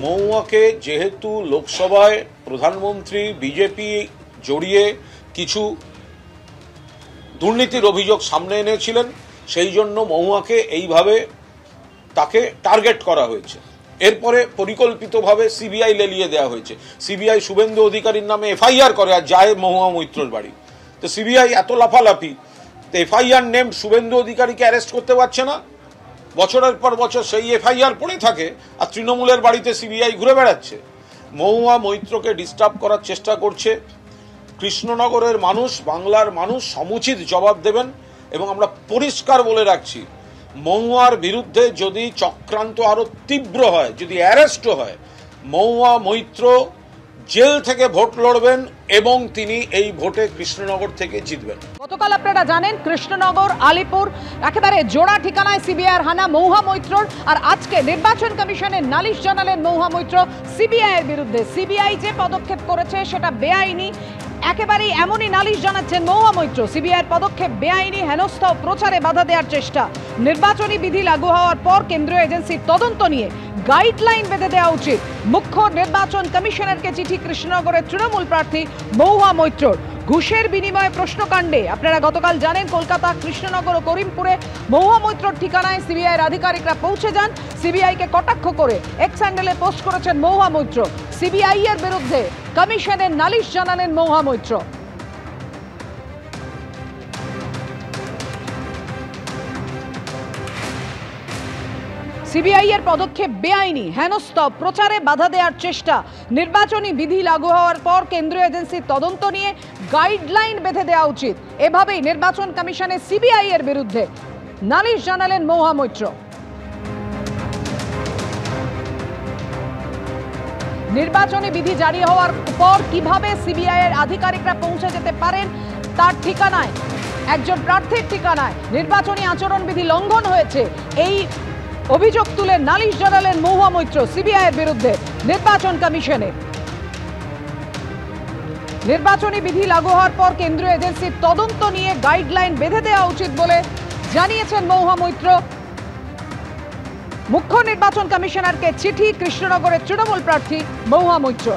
মহুয়াকে যেহেতু লোকসভায় প্রধানমন্ত্রী বিজেপি জড়িয়ে কিছু দুর্নীতির অভিযোগ সামনে এনেছিলেন, সেই জন্য মহুয়াকে এইভাবে তাকে টার্গেট করা হয়েছে। এরপরে পরিকল্পিতভাবে সিবিআই লেলিয়ে দেওয়া হয়েছে। সিবিআই শুভেন্দু অধিকারীর নামে এফআইআর করে আর যায় মহুয়া মৈত্রর বাড়ি। তো সিবিআই এত লাফালাফি, তো এফআইআর নেম শুভেন্দু অধিকারীকে অ্যারেস্ট করতে পারছে না। বছরের পর বছর সেই এফআইআর পড়ে থাকে আর তৃণমূলের বাড়িতে সিবিআই ঘুরে বেড়াচ্ছে। মহুয়া মৈত্রকে ডিস্টার্ব করার চেষ্টা করছে। কৃষ্ণনগরের মানুষ, বাংলার মানুষ সমুচিত জবাব দেবেন। এবং আমরা পরিষ্কার বলে রাখছি, মহুয়ার বিরুদ্ধে যদি চক্রান্ত আরো তীব্র হয়, যদি অ্যারেস্টও হয়, মহুয়া মৈত্র জেল থেকে ভোট লড়বেন এবং তিনি এই ভোটে কৃষ্ণনগর থেকে জিতবেন। গতকাল আপনারা জানেন কৃষ্ণনগর, আলিপুর একেবারে জোড়া ঠিকানায় সিবিআইয়ের হানা মহুয়া মৈত্রর। আর আজকে নির্বাচন কমিশনের নালিশ জানালেন মহুয়া মৈত্র সিবিআইয়ের বিরুদ্ধে। সিবিআই যে পদক্ষেপ করেছে সেটা বেআইনি, একেবারেই এমনই নালিশ জানাচ্ছেন মহুয়া মৈত্র। সিবিআইয়ের পদক্ষেপ বেআইনি, হেনস্থা ও প্রচারে বাধা দেওয়ার চেষ্টা। নির্বাচনী বিধি লাগু হওয়ার পর কেন্দ্রীয় এজেন্সির তদন্ত নিয়ে গাইডলাইন বেঁধে দেওয়া উচিত। মুখ্য নির্বাচন কমিশনারকে চিঠি কৃষ্ণনগরের তৃণমূল প্রার্থী মহুয়া মৈত্রর। ঘুষের বিনিময়ে প্রশ্নকাণ্ডে আপনারা গতকাল জানেন কলকাতা, কৃষ্ণনগর ও করিমপুরে মহুয়া মৈত্রর ঠিকানায় সিবিআইয়ের আধিকারিকরা পৌঁছে যান। সিবিআইকে কটাক্ষ করে এক্স হ্যান্ডেলে পোস্ট করেছেন মহুয়া মৈত্র। সিবিআই এর বিরুদ্ধে কমিশনের নালিশ জানালেন মহুয়া মৈত্র। সিবিআই এর পদক্ষেপ বেআইনি, হেনস্থা, প্রচারে বাধা দেওয়ার চেষ্টা। নির্বাচনী বিধি লাগু হওয়ার পর কেন্দ্রীয় এজেন্সির তদন্ত নিয়ে গাইডলাইন বেঁধে দেওয়া উচিত। এভাবেই নির্বাচন কমিশনের সিবিআই এর বিরুদ্ধে নালিশ জানালেন মহুয়া মৈত্র। নির্বাচনী বিধি জারি হওয়ার পর কিভাবে সিবিআই এর আধিকারিকরা পৌঁছে যেতে পারেন তার ঠিকানায়, একজন প্রার্থীর ঠিকানায় নির্বাচনী আচরণবিধি লঙ্ঘন হয়েছে, এই অভিযোগ তুলে নালিশ জানালেন মহুয়া মৈত্র সিবিআই এর বিরুদ্ধে নির্বাচন কমিশনে। নির্বাচনী বিধি লাগু হওয়ার পর কেন্দ্রীয় এজেন্সির তদন্ত নিয়ে গাইডলাইন বেঁধে দেওয়া উচিত বলে জানিয়েছেন মহুয়া মৈত্র। মুখ্য নির্বাচন কমিশনারকে চিঠি কৃষ্ণনগরের তৃণমূল প্রার্থী মহুয়া মৈত্র।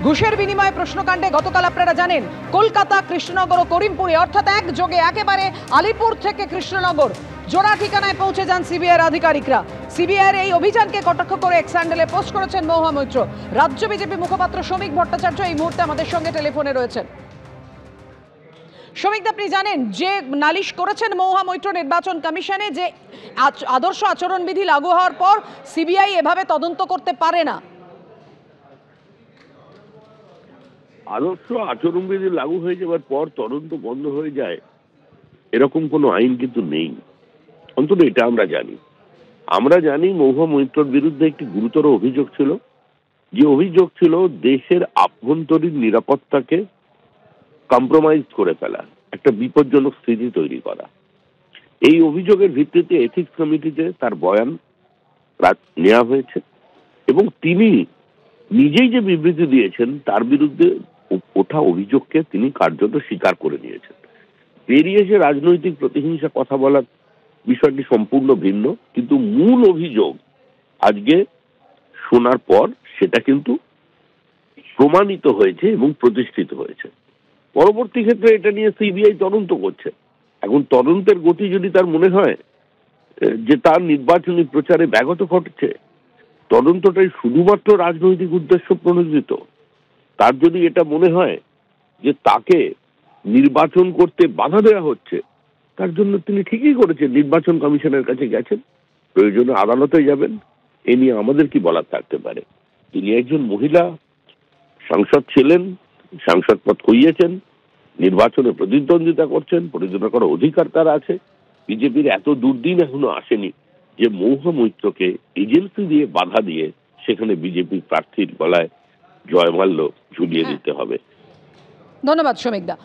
ঘুষের বিনিময়ে প্রশ্নকাণ্ডে গতকাল আপনারা জানেন কলকাতা, কৃষ্ণনগর ও করিমপুরে অর্থাৎ একযোগে একেবারে আলিপুর থেকে কৃষ্ণনগর জোড়া ঠিকানায় পৌঁছে যান সিবিআইয়ের আধিকারিকরা। সিবিআইয়ের এই অভিযানকে কটাক্ষ করে এক্স হ্যান্ডেলে পোস্ট করেছেন মহুয়া মৈত্র। রাজ্য বিজেপি মুখপাত্র শ্রমিক ভট্টাচার্য এই মুহূর্তে আমাদের সঙ্গে টেলিফোনে রয়েছেন। শ্রমিক, আপনি জানেন যে নালিশ করেছেন মহুয়া মৈত্র নির্বাচন কমিশনে যে আদর্শ আচরণবিধি লাগু হওয়ার পর সিবিআই এভাবে তদন্ত করতে পারে না। আদর্শ আচরণবিধি লাগু হয়ে যাওয়ার পর তদন্ত বন্ধ হয়ে যায় এরকম কোনো আইন কিন্তু নেই, অন্তত এটা আমরা জানি। আমরা জানি মহুয়া মৈত্রর বিরুদ্ধে একটি গুরুতর অভিযোগ ছিল, যে অভিযোগ ছিল দেশের আভ্যন্তরীণ নিরাপত্তাকে কম্প্রোমাইজ করে ফেলা, একটা বিপজ্জনক স্থিতি তৈরি করা। এই অভিযোগের ভিত্তিতে এথিক্স কমিটিতে তার বয়ান নেওয়া হয়েছে এবং তিনি নিজেই যে বিবৃতি দিয়েছেন তার বিরুদ্ধে ওঠা অভিযোগকে তিনি কার্যত স্বীকার করে নিয়েছেন। বেরিয়ে এসে রাজনৈতিক প্রতিহিংসা কথা বলার বিষয়টি সম্পূর্ণ ভিন্ন, কিন্তু মূল অভিযোগ আজকে শোনার পর সেটা কিন্তু প্রমাণিত হয়েছে এবং প্রতিষ্ঠিত হয়েছে। পরবর্তী ক্ষেত্রে এটা নিয়ে সিবিআই তদন্ত করছে। এখন তদন্তের গতি যদি তার মনে হয় যে তার নির্বাচনী প্রচারে ব্যাঘাত ঘটছে, তদন্তটাই শুধুমাত্র রাজনৈতিক উদ্দেশ্য প্রণোদিত, তার যদি এটা মনে হয় যে তাকে নির্বাচন করতে বাধা দেওয়া হচ্ছে, তার জন্য তিনি ঠিকই করেছেন, নির্বাচন কমিশনের কাছে গেছেন, প্রয়োজনে আদালতে যাবেন। এ নিয়ে আমাদের কি বলার থাকতে পারে? তিনি একজন মহিলা সাংসদ ছিলেন, সাংসদ পদ খুইয়েছেন, নির্বাচনে প্রতিদ্বন্দ্বিতা করছেন, প্রতিদ্বন্দ্বিতা করার অধিকার তার আছে। বিজেপির এত দুর্দিন এখনো আসেনি যে মহুয়া মৈত্রকে এজেন্সি দিয়ে বাধা দিয়ে সেখানে বিজেপি প্রার্থীর গলায় জয়মাল্য ঝুলিয়ে দিতে হবে। ধন্যবাদ শ্রমিকদা।